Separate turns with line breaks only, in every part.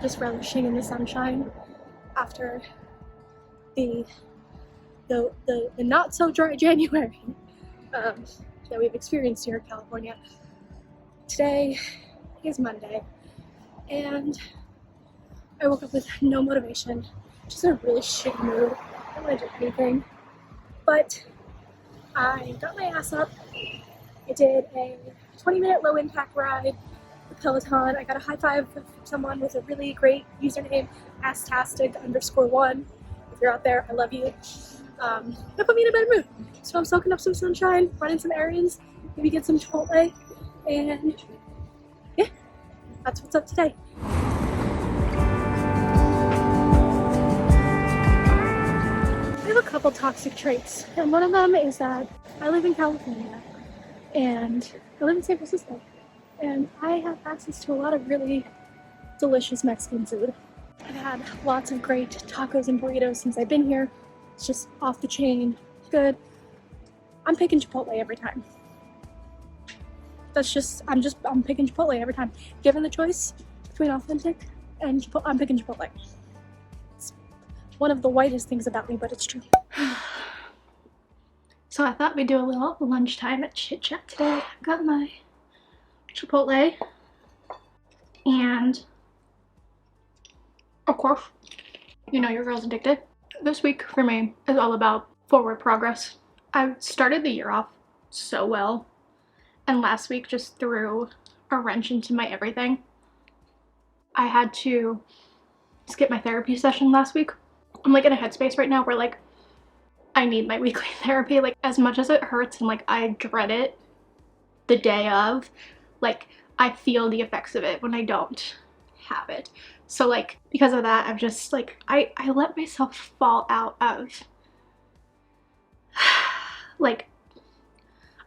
just relishing in the sunshine after the not so dry January that we've experienced here in California. Today is Monday, and I woke up with no motivation, just in a really shitty mood. I don't want to do anything, but I got my ass up. I did a 20-minute low-impact ride with Peloton. I got a high five from someone with a really great username, Astastic_1. If you're out there, I love you. That put me in a better mood. So I'm soaking up some sunshine, running some errands, maybe get some Chipotle, and yeah, that's what's up today. I have a couple toxic traits, and one of them is that I live in California, and I live in San Francisco, and I have access to a lot of really delicious Mexican food. I've had lots of great tacos and burritos since I've been here. It's just off the chain, good. I'm picking Chipotle every time. I'm picking Chipotle every time. Given the choice between authentic and Chipotle, I'm picking Chipotle. It's one of the whitest things about me, but it's true. So I thought we'd do a little lunchtime at Chit Chat today. I got my Chipotle, and of course, you know your girl's addicted. This week for me is all about forward progress. I started the year off so well, and last week just threw a wrench into my everything. I had to skip my therapy session last week. I'm like in a headspace right now where like I need my weekly therapy. Like, as much as it hurts and like I dread it the day of, like I feel the effects of it when I don't have it. So like because of that, I'm just like I let myself fall out of like,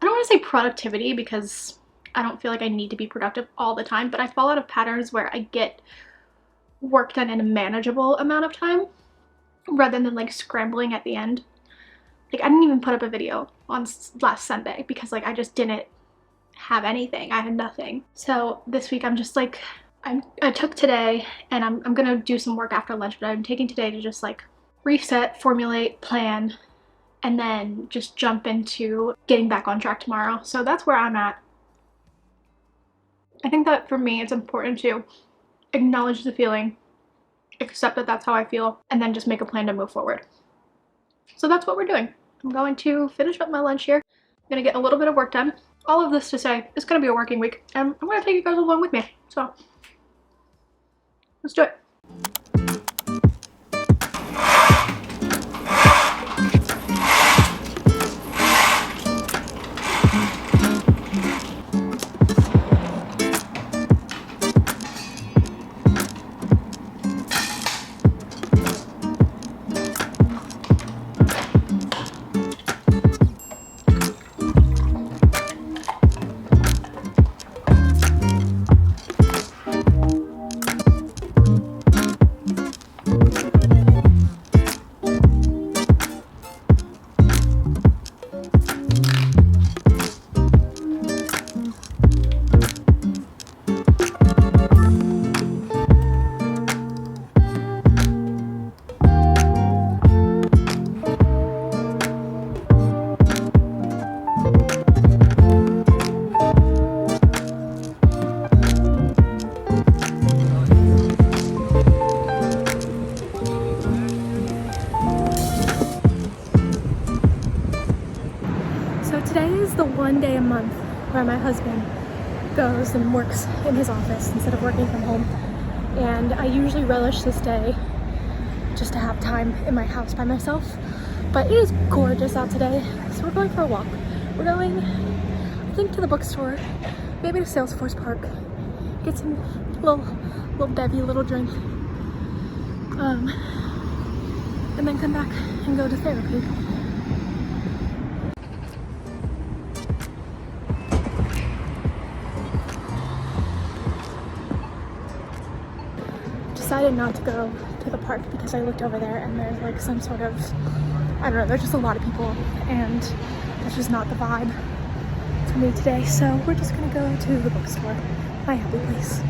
I don't want to say productivity because I don't feel like I need to be productive all the time, but I fall out of patterns where I get work done in a manageable amount of time rather than like scrambling at the end. Like, I didn't even put up a video on last Sunday because like I just didn't have anything. I had nothing. So this week I'm just like, I took today, and I'm gonna do some work after lunch, but I'm taking today to just like reset, formulate, plan, and then just jump into getting back on track tomorrow. So that's where I'm at. I think that for me it's important to acknowledge the feeling, accept that that's how I feel, and then just make a plan to move forward. So that's what we're doing. I'm going to finish up my lunch here. I'm gonna get a little bit of work done. All of this to say, it's gonna be a working week, and I'm gonna take you guys along with me. So let's do it. Today is the one day a month where my husband goes and works in his office instead of working from home, and I usually relish this day just to have time in my house by myself, but it is gorgeous out today, so we're going for a walk. We're going, I think, to the bookstore, maybe to Salesforce Park, get some little bevy, little drink, and then come back and go to therapy. Decided not to go to the park because I looked over there and there's like some sort of, I don't know, there's just a lot of people, and that's just not the vibe for me today. So we're just gonna go to the bookstore, my happy place.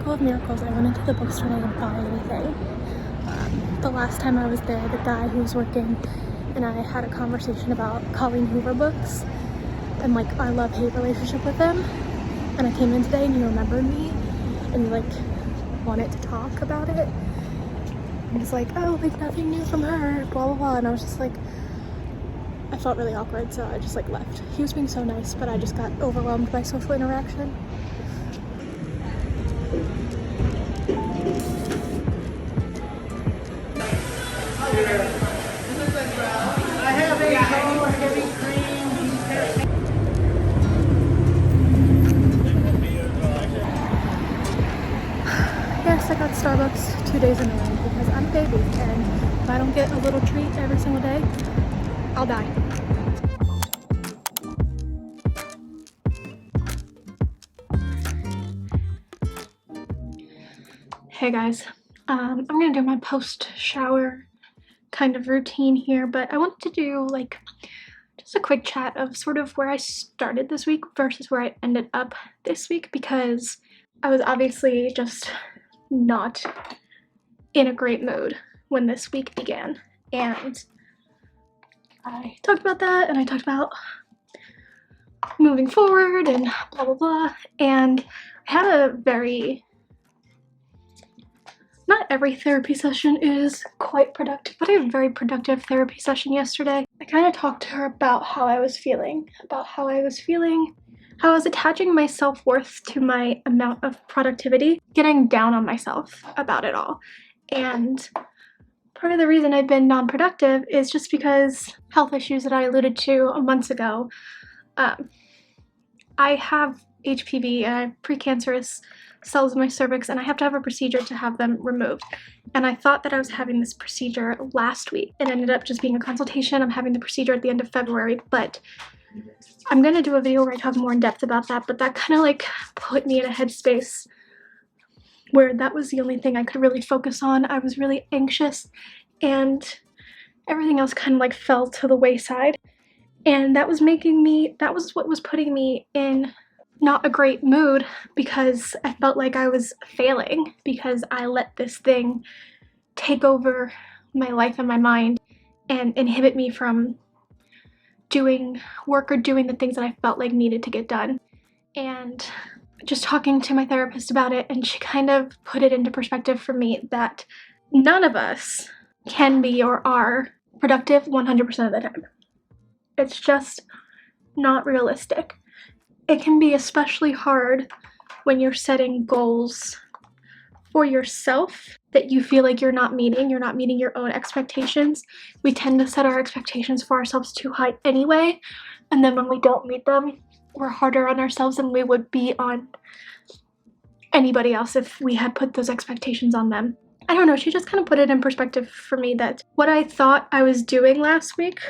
miracle of miracles, I went into the bookstore and I didn't buy anything. The last time I was there, the guy who was working and I had a conversation about Colleen Hoover books and like our love-hate relationship with them. And I came in today and you remembered me and you like wanted to talk about it. And it was like, oh, like nothing new from her, blah blah blah. And I was just like, I felt really awkward, so I just like left. He was being so nice, but I just got overwhelmed by social interaction.
I have a tall, heavy cream.
Yes, I got Starbucks 2 days in a row because I'm a baby, and if I don't get a little treat every single day, I'll die. Hey guys, I'm gonna do my post-shower kind of routine here, but I wanted to do like just a quick chat of sort of where I started this week versus where I ended up this week, because I was obviously just not in a great mood when this week began, and I talked about that and I talked about moving forward and blah blah blah, and I had a very, not every therapy session is quite productive, but I had a very productive therapy session yesterday. I kind of talked to her about how I was feeling, how I was attaching my self-worth to my amount of productivity, getting down on myself about it all. And part of the reason I've been non-productive is just because health issues that I alluded to months ago. I have HPV and I have precancerous cells in my cervix, and I have to have a procedure to have them removed. And I thought that I was having this procedure last week. It ended up just being a consultation. I'm having the procedure at the end of February, but I'm gonna do a video where I talk more in depth about that, but that kind of like put me in a headspace where that was the only thing I could really focus on. I was really anxious and everything else kind of like fell to the wayside. And that was what was putting me in not a great mood, because I felt like I was failing because I let this thing take over my life and my mind and inhibit me from doing work or doing the things that I felt like needed to get done. And just talking to my therapist about it, and she kind of put it into perspective for me that none of us can be or are productive 100% of the time. It's just not realistic. It can be especially hard when you're setting goals for yourself that you feel like you're not meeting your own expectations. We tend to set our expectations for ourselves too high anyway, and then when we don't meet them, we're harder on ourselves than we would be on anybody else if we had put those expectations on them. I don't know, she just kind of put it in perspective for me that what I thought I was doing last week,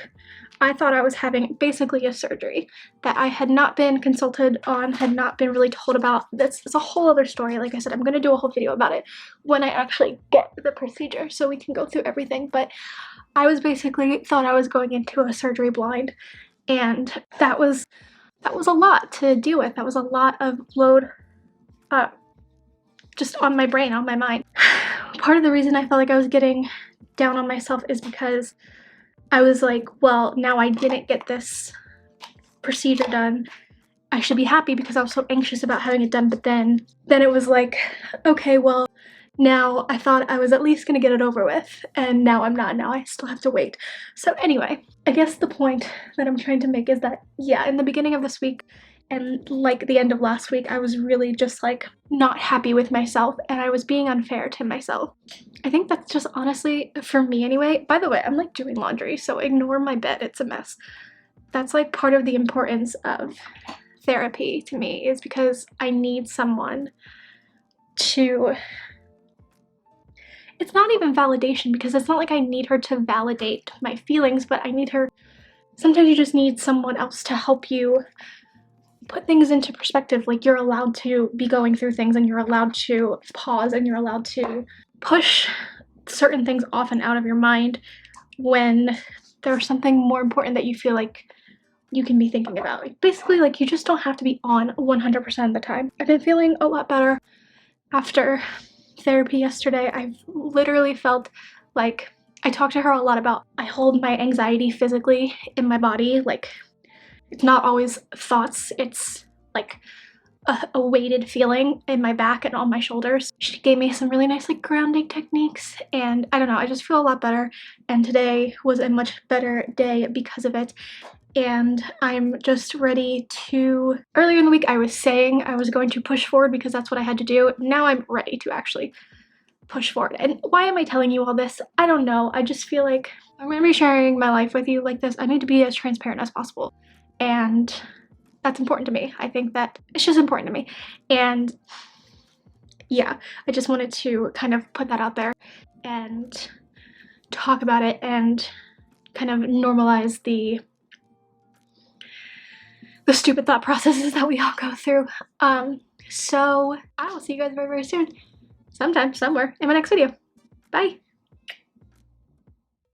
I thought I was having basically a surgery that I had not been consulted on, had not been really told about. It's a whole other story. Like I said, I'm going to do a whole video about it when I actually get the procedure so we can go through everything. But I was basically thought I was going into a surgery blind, and that was a lot to deal with. That was a lot of load just on my brain, on my mind. Part of the reason I felt like I was getting down on myself is because I was like, well, now I didn't get this procedure done. I should be happy because I was so anxious about having it done. But then it was like, okay, well, now I thought I was at least gonna get it over with, and now I'm not. Now I still have to wait. So anyway, I guess the point that I'm trying to make is that, yeah, in the beginning of this week and like the end of last week, I was really just like not happy with myself, and I was being unfair to myself. I think that's just honestly, for me anyway. By the way, I'm like doing laundry, so ignore my bed, it's a mess. That's like part of the importance of therapy to me, is because I need someone to, it's not even validation, because it's not like I need her to validate my feelings, but I need her, sometimes you just need someone else to help you put things into perspective. Like, you're allowed to be going through things, and you're allowed to pause, and you're allowed to push certain things off and out of your mind when there's something more important that you feel like you can be thinking about. Like, basically, like, you just don't have to be on 100% of the time. I've been feeling a lot better, After therapy yesterday, I've literally felt like I talk to her a lot about I hold my anxiety physically in my body. Like, it's not always thoughts, it's like a weighted feeling in my back and on my shoulders. She gave me some really nice like grounding techniques, and I don't know, I just feel a lot better, and today was a much better day because of it. And I'm just ready to, earlier in the week I was saying I was going to push forward because that's what I had to do. Now I'm ready to actually push forward. And why am I telling you all this? I don't know. I just feel like I'm gonna be sharing my life with you like this. I need to be as transparent as possible. And that's important to me. I think that it's just important to me. And yeah, I just wanted to kind of put that out there and talk about it and kind of normalize the stupid thought processes that we all go through. So I will see you guys very, very soon. Sometime, somewhere, in my next video. Bye!